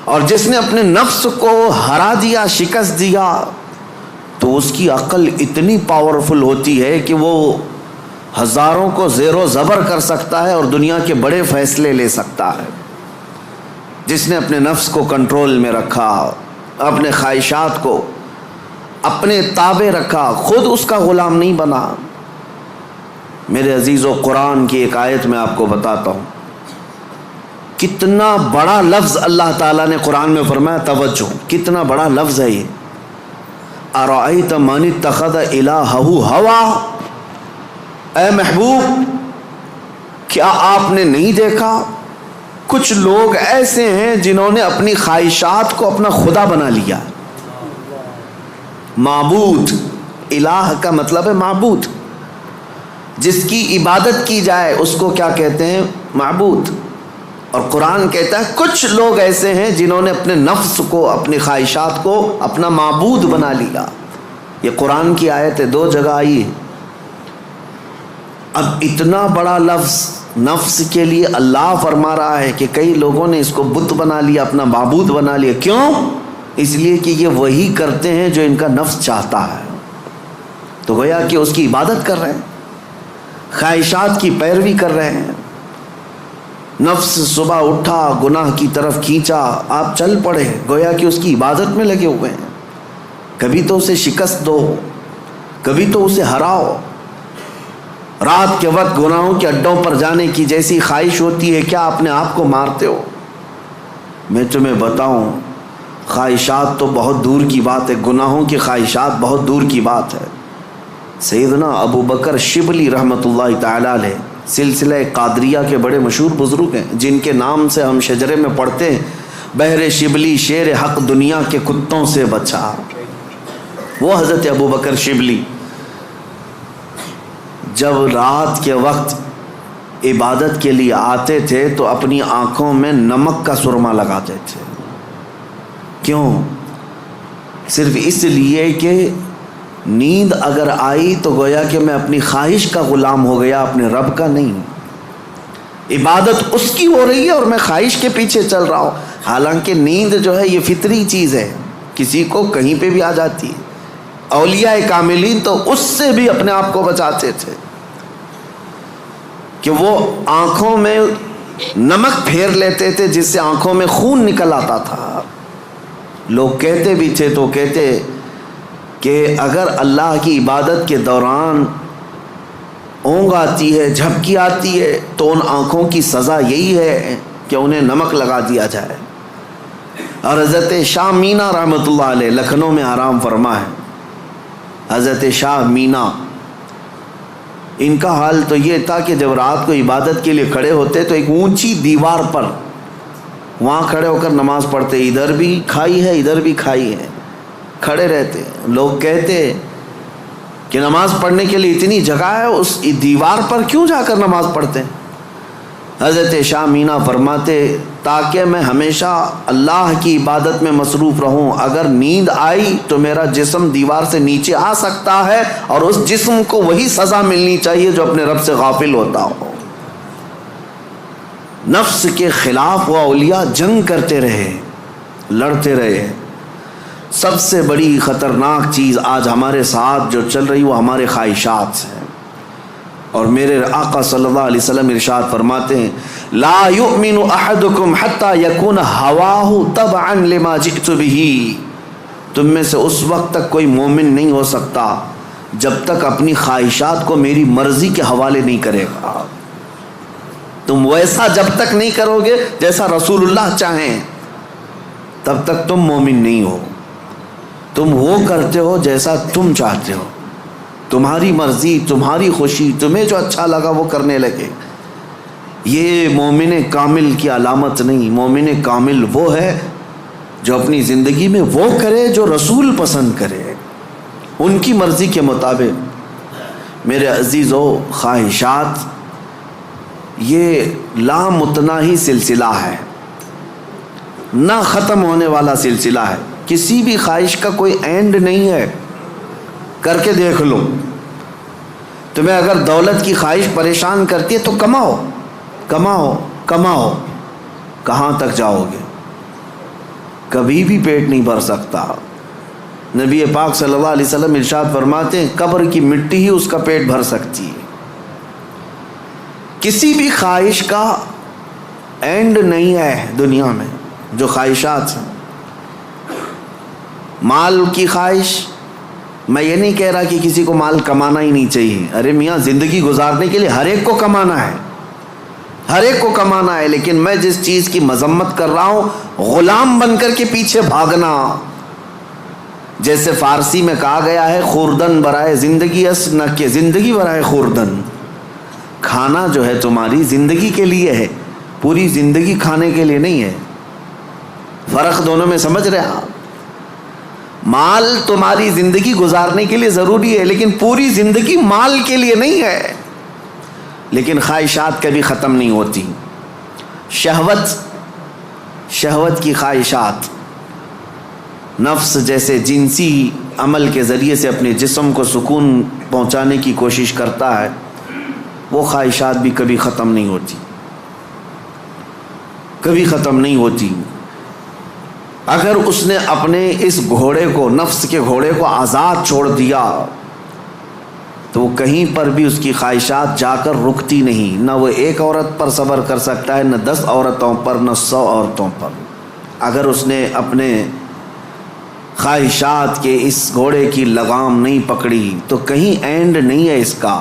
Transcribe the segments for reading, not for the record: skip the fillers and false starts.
اور جس نے اپنے نفس کو ہرا دیا، شکست دیا، تو اس کی عقل اتنی پاورفل ہوتی ہے کہ وہ ہزاروں کو زیر و زبر کر سکتا ہے اور دنیا کے بڑے فیصلے لے سکتا ہے۔ جس نے اپنے نفس کو کنٹرول میں رکھا، اپنے خواہشات کو اپنے تابع رکھا، خود اس کا غلام نہیں بنا۔ میرے عزیزو، قرآن کی ایک آیت میں آپ کو بتاتا ہوں، کتنا بڑا لفظ اللہ تعالیٰ نے قرآن میں فرمایا، توجہ، کتنا بڑا لفظ ہے یہ۔ ارأیت من اتخذ الہہ ہوا، اے محبوب کیا آپ نے نہیں دیکھا کچھ لوگ ایسے ہیں جنہوں نے اپنی خواہشات کو اپنا خدا بنا لیا۔ معبود، الہ کا مطلب ہے معبود، جس کی عبادت کی جائے اس کو کیا کہتے ہیں؟ معبود۔ اور قرآن کہتا ہے کچھ لوگ ایسے ہیں جنہوں نے اپنے نفس کو، اپنی خواہشات کو اپنا معبود بنا لیا۔ یہ قرآن کی آیت ہے، 2 جگہ آئی ہے۔ اب اتنا بڑا لفظ نفس کے لیے اللہ فرما رہا ہے کہ کئی لوگوں نے اس کو بت بنا لیا، اپنا معبود بنا لیا۔ کیوں؟ اس لیے کہ یہ وہی کرتے ہیں جو ان کا نفس چاہتا ہے، تو گویا کہ اس کی عبادت کر رہے ہیں، خواہشات کی پیروی کر رہے ہیں۔ نفس صبح اٹھا، گناہ کی طرف کھینچا، آپ چل پڑے، گویا کہ اس کی عبادت میں لگے ہوئے ہیں۔ کبھی تو اسے شکست دو، کبھی تو اسے ہراؤ۔ رات کے وقت گناہوں کے اڈوں پر جانے کی جیسی خواہش ہوتی ہے، کیا اپنے آپ کو مارتے ہو؟ میں تمہیں بتاؤں، خواہشات تو بہت دور کی بات ہے، گناہوں کی خواہشات بہت دور کی بات ہے۔ سیدنا ابو بکر شبلی رحمۃ اللہ تعالی علیہ سلسلہ قادریہ کے بڑے مشہور بزرگ ہیں، جن کے نام سے ہم شجرے میں پڑھتے ہیں، بہر شبلی شیر حق دنیا کے کتوں سے بچا۔ وہ حضرت ابو بکر شبلی جب رات کے وقت عبادت کے لیے آتے تھے تو اپنی آنکھوں میں نمک کا سرما لگاتے تھے۔ کیوں؟ صرف اس لیے کہ نیند اگر آئی تو گویا کہ میں اپنی خواہش کا غلام ہو گیا، اپنے رب کا نہیں۔ عبادت اس کی ہو رہی ہے اور میں خواہش کے پیچھے چل رہا ہوں، حالانکہ نیند جو ہے یہ فطری چیز ہے، کسی کو کہیں پہ بھی آ جاتی ہے۔ اولیاء کاملین تو اس سے بھی اپنے آپ کو بچاتے تھے کہ وہ آنکھوں میں نمک پھیر لیتے تھے جس سے آنکھوں میں خون نکل آتا تھا۔ لوگ کہتے بھی تھے تو کہتے کہ اگر اللہ کی عبادت کے دوران اونگ آتی ہے، جھپکی آتی ہے، تو ان آنکھوں کی سزا یہی ہے کہ انہیں نمک لگا دیا جائے۔ اور حضرت شاہ مینا رحمۃ اللہ علیہ لکھنؤ میں آرام فرما ہے، حضرت شاہ مینا، ان کا حال تو یہ تھا کہ جب رات کو عبادت کے لیے کھڑے ہوتے تو ایک اونچی دیوار پر وہاں کھڑے ہو کر نماز پڑھتے، ادھر بھی کھائی ہے ادھر بھی کھائی ہے، کھڑے رہتے۔ لوگ کہتے کہ نماز پڑھنے کے لیے اتنی جگہ ہے، اس دیوار پر کیوں جا کر نماز پڑھتے ہیں؟ حضرت شاہ مینا فرماتے تاکہ میں ہمیشہ اللہ کی عبادت میں مصروف رہوں، اگر نیند آئی تو میرا جسم دیوار سے نیچے آ سکتا ہے اور اس جسم کو وہی سزا ملنی چاہیے جو اپنے رب سے غافل ہوتا ہو۔ نفس کے خلاف وہ اولیاء جنگ کرتے رہے، لڑتے رہے۔ سب سے بڑی خطرناک چیز آج ہمارے ساتھ جو چل رہی وہ ہمارے خواہشات سے ہے، اور میرے آقا صلی اللہ علیہ وسلم ارشاد فرماتے ہیں لا یؤمن احدکم حتی یکون ہواہ تبعا لما جئت بہ، تم میں سے اس وقت تک کوئی مومن نہیں ہو سکتا جب تک اپنی خواہشات کو میری مرضی کے حوالے نہیں کرے گا۔ تم ویسا جب تک نہیں کرو گے جیسا رسول اللہ چاہیں، تب تک تم مومن نہیں ہو۔ تم وہ کرتے ہو جیسا تم چاہتے ہو، تمہاری مرضی، تمہاری خوشی، تمہیں جو اچھا لگا وہ کرنے لگے۔ یہ مومن کامل کی علامت نہیں۔ مومن کامل وہ ہے جو اپنی زندگی میں وہ کرے جو رسول پسند کرے، ان کی مرضی کے مطابق۔ میرے عزیزو، خواہشات یہ لامتناہی سلسلہ ہے، نہ ختم ہونے والا سلسلہ ہے۔ کسی بھی خواہش کا کوئی اینڈ نہیں ہے۔ کر کے دیکھ لو، تمہیں اگر دولت کی خواہش پریشان کرتی ہے تو کماؤ کماؤ کماؤ، کہاں تک جاؤ گے؟ کبھی بھی پیٹ نہیں بھر سکتا۔ نبی پاک صلی اللہ علیہ وسلم ارشاد فرماتے ہیں قبر کی مٹی ہی اس کا پیٹ بھر سکتی ہے۔ کسی بھی خواہش کا اینڈ نہیں ہے دنیا میں، جو خواہشات ہیں۔ مال کی خواہش، میں یہ نہیں کہہ رہا کہ کسی کو مال کمانا ہی نہیں چاہیے، ارے میاں زندگی گزارنے کے لیے ہر ایک کو کمانا ہے، ہر ایک کو کمانا ہے، لیکن میں جس چیز کی مذمت کر رہا ہوں غلام بن کر کے پیچھے بھاگنا۔ جیسے فارسی میں کہا گیا ہے خوردن برائے زندگی اس نہ کہ زندگی برائے خوردن۔ کھانا جو ہے تمہاری زندگی کے لیے ہے، پوری زندگی کھانے کے لیے نہیں ہے۔ فرق دونوں میں سمجھ رہے آپ؟ مال تمہاری زندگی گزارنے کے لیے ضروری ہے، لیکن پوری زندگی مال کے لیے نہیں ہے۔ لیکن خواہشات کبھی ختم نہیں ہوتی۔ شہوت کی خواہشات، نفس جیسے جنسی عمل کے ذریعے سے اپنے جسم کو سکون پہنچانے کی کوشش کرتا ہے، وہ خواہشات بھی کبھی ختم نہیں ہوتی، کبھی ختم نہیں ہوتی۔ اگر اس نے اپنے اس گھوڑے کو، نفس کے گھوڑے کو آزاد چھوڑ دیا تو وہ کہیں پر بھی اس کی خواہشات جا کر رکتی نہیں۔ نہ وہ ایک عورت پر صبر کر سکتا ہے، نہ 10 عورتوں پر، نہ 100 عورتوں پر۔ اگر اس نے اپنے خواہشات کے اس گھوڑے کی لگام نہیں پکڑی تو کہیں اینڈ نہیں ہے، اس کا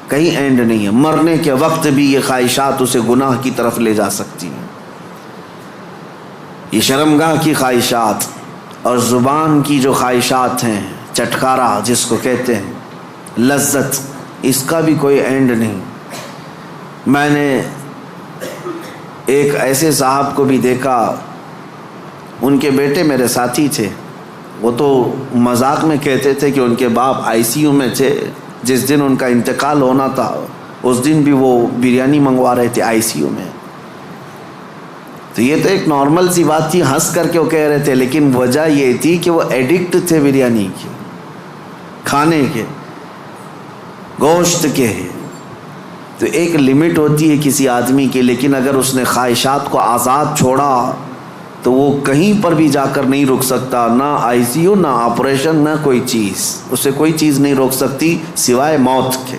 کہیں اینڈ نہیں ہے۔ مرنے کے وقت بھی یہ خواہشات اسے گناہ کی طرف لے جا سکتی ہیں۔ یہ شرمگاہ کی خواہشات اور زبان کی جو خواہشات ہیں، چٹکارا جس کو کہتے ہیں، لذت، اس کا بھی کوئی اینڈ نہیں۔ میں نے ایک ایسے صاحب کو بھی دیکھا، ان کے بیٹے میرے ساتھی تھے، وہ تو مذاق میں کہتے تھے کہ ان کے باپ ICU میں تھے، جس دن ان کا انتقال ہونا تھا اس دن بھی وہ بریانی منگوا رہے تھے ICU میں۔ تو یہ تو ایک نارمل سی بات تھی، ہنس کر کے وہ کہہ رہے تھے، لیکن وجہ یہ تھی کہ وہ ایڈکٹ تھے بریانی کے، کھانے کے، گوشت کے۔ تو ایک لمٹ ہوتی ہے کسی آدمی کی، لیکن اگر اس نے خواہشات کو آزاد چھوڑا تو وہ کہیں پر بھی جا کر نہیں رک سکتا، نہ ICU، نہ آپریشن، نہ کوئی چیز، اسے کوئی چیز نہیں روک سکتی سوائے موت کے۔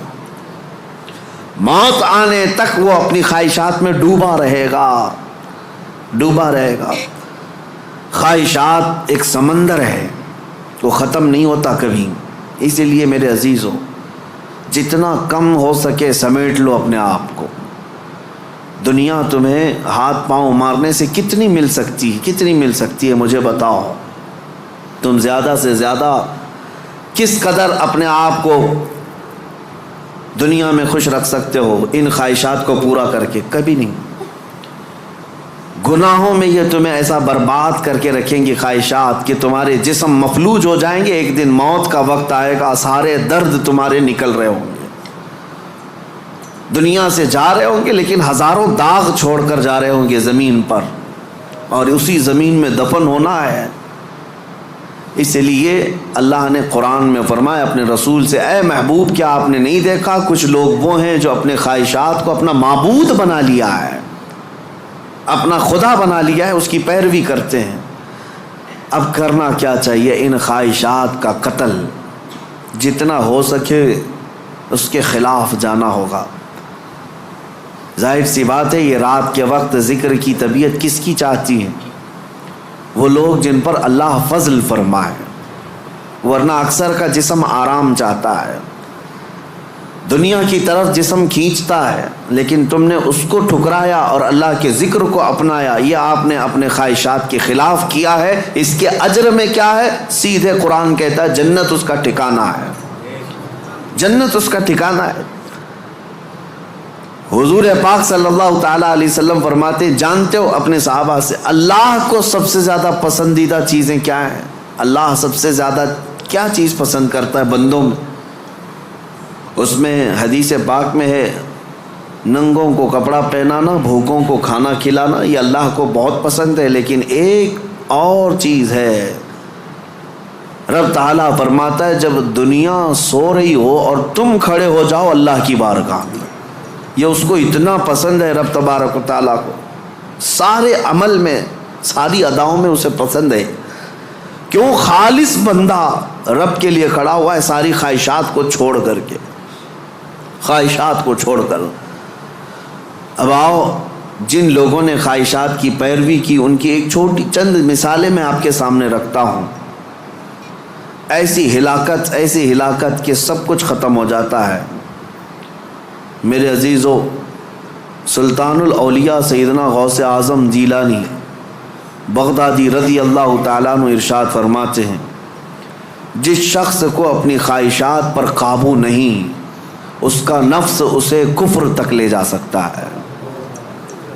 موت آنے تک وہ اپنی خواہشات میں ڈوبا رہے گا، ڈوبا رہے گا۔ خواہشات ایک سمندر ہے، وہ ختم نہیں ہوتا کبھی۔ اسی لیے میرے عزیزو، جتنا کم ہو سکے سمیٹ لو اپنے آپ کو۔ دنیا تمہیں ہاتھ پاؤں مارنے سے کتنی مل سکتی ہے مجھے بتاؤ۔ تم زیادہ سے زیادہ کس قدر اپنے آپ کو دنیا میں خوش رکھ سکتے ہو ان خواہشات کو پورا کر کے؟ کبھی نہیں۔ گناہوں میں یہ تمہیں ایسا برباد کر کے رکھیں گی خواہشات کہ تمہارے جسم مفلوج ہو جائیں گے۔ ایک دن موت کا وقت آئے گا، سارے درد تمہارے نکل رہے ہوں گے، دنیا سے جا رہے ہوں گے، لیکن ہزاروں داغ چھوڑ کر جا رہے ہوں گے زمین پر، اور اسی زمین میں دفن ہونا ہے۔ اس لیے اللہ نے قرآن میں فرمایا اپنے رسول سے، اے محبوب کیا آپ نے نہیں دیکھا کچھ لوگ وہ ہیں جو اپنے خواہشات کو اپنا معبود بنا لیا ہے، اپنا خدا بنا لیا ہے، اس کی پیروی کرتے ہیں۔ اب کرنا کیا چاہیے؟ ان خواہشات کا قتل جتنا ہو سکے اس کے خلاف جانا ہوگا۔ ظاہر سی بات ہے، یہ رات کے وقت ذکر کی طبیعت کس کی چاہتی ہے؟ وہ لوگ جن پر اللہ فضل فرمائے، ورنہ اکثر کا جسم آرام چاہتا ہے، دنیا کی طرف جسم کھینچتا ہے، لیکن تم نے اس کو ٹھکرایا اور اللہ کے ذکر کو اپنایا، یہ آپ نے اپنے خواہشات کے خلاف کیا ہے۔ اس کے اجر میں کیا ہے؟ سیدھے قرآن کہتا ہے جنت اس کا ٹھکانہ ہے، جنت اس کا ٹھکانہ ہے۔ حضور پاک صلی اللہ تعالیٰ علیہ وسلم فرماتے، جانتے ہو اپنے صحابہ سے اللہ کو سب سے زیادہ پسندیدہ چیزیں کیا ہیں؟ اللہ سب سے زیادہ کیا چیز پسند کرتا ہے بندوں میں؟ اس میں حدیث پاک میں ہے، ننگوں کو کپڑا پہنانا، بھوکوں کو کھانا کھلانا، یہ اللہ کو بہت پسند ہے۔ لیکن ایک اور چیز ہے، رب تعالیٰ فرماتا ہے جب دنیا سو رہی ہو اور تم کھڑے ہو جاؤ اللہ کی بارگاہ میں، یہ اس کو اتنا پسند ہے رب تبارک و تعالیٰ کو۔ سارے عمل میں ساری اداؤں میں اسے پسند ہے. کیوں؟ خالص بندہ رب کے لیے کھڑا ہوا ہے ساری خواہشات کو چھوڑ کر کے، خواہشات کو چھوڑ کر. اب آؤ، جن لوگوں نے خواہشات کی پیروی کی ان کی ایک چھوٹی چند مثالیں میں آپ کے سامنے رکھتا ہوں. ایسی ہلاکت کہ سب کچھ ختم ہو جاتا ہے. میرے عزیزو، سلطان الاولیاء سیدنا غوث اعظم جیلانی بغدادی رضی اللہ تعالیٰ عنہ ارشاد فرماتے ہیں، جس شخص کو اپنی خواہشات پر قابو نہیں، اس کا نفس اسے کفر تک لے جا سکتا ہے،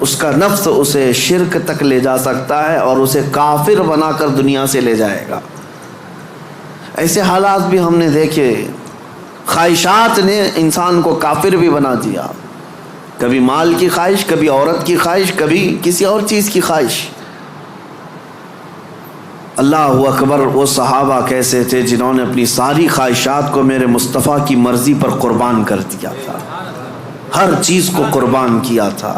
اس کا نفس اسے شرک تک لے جا سکتا ہے اور اسے کافر بنا کر دنیا سے لے جائے گا. ایسے حالات بھی ہم نے دیکھے. خواہشات نے انسان کو کافر بھی بنا دیا. کبھی مال کی خواہش، کبھی عورت کی خواہش، کبھی کسی اور چیز کی خواہش. اللہ اکبر، وہ صحابہ کیسے تھے جنہوں نے اپنی ساری خواہشات کو میرے مصطفیٰ کی مرضی پر قربان کر دیا تھا، ہر چیز کو قربان کیا تھا.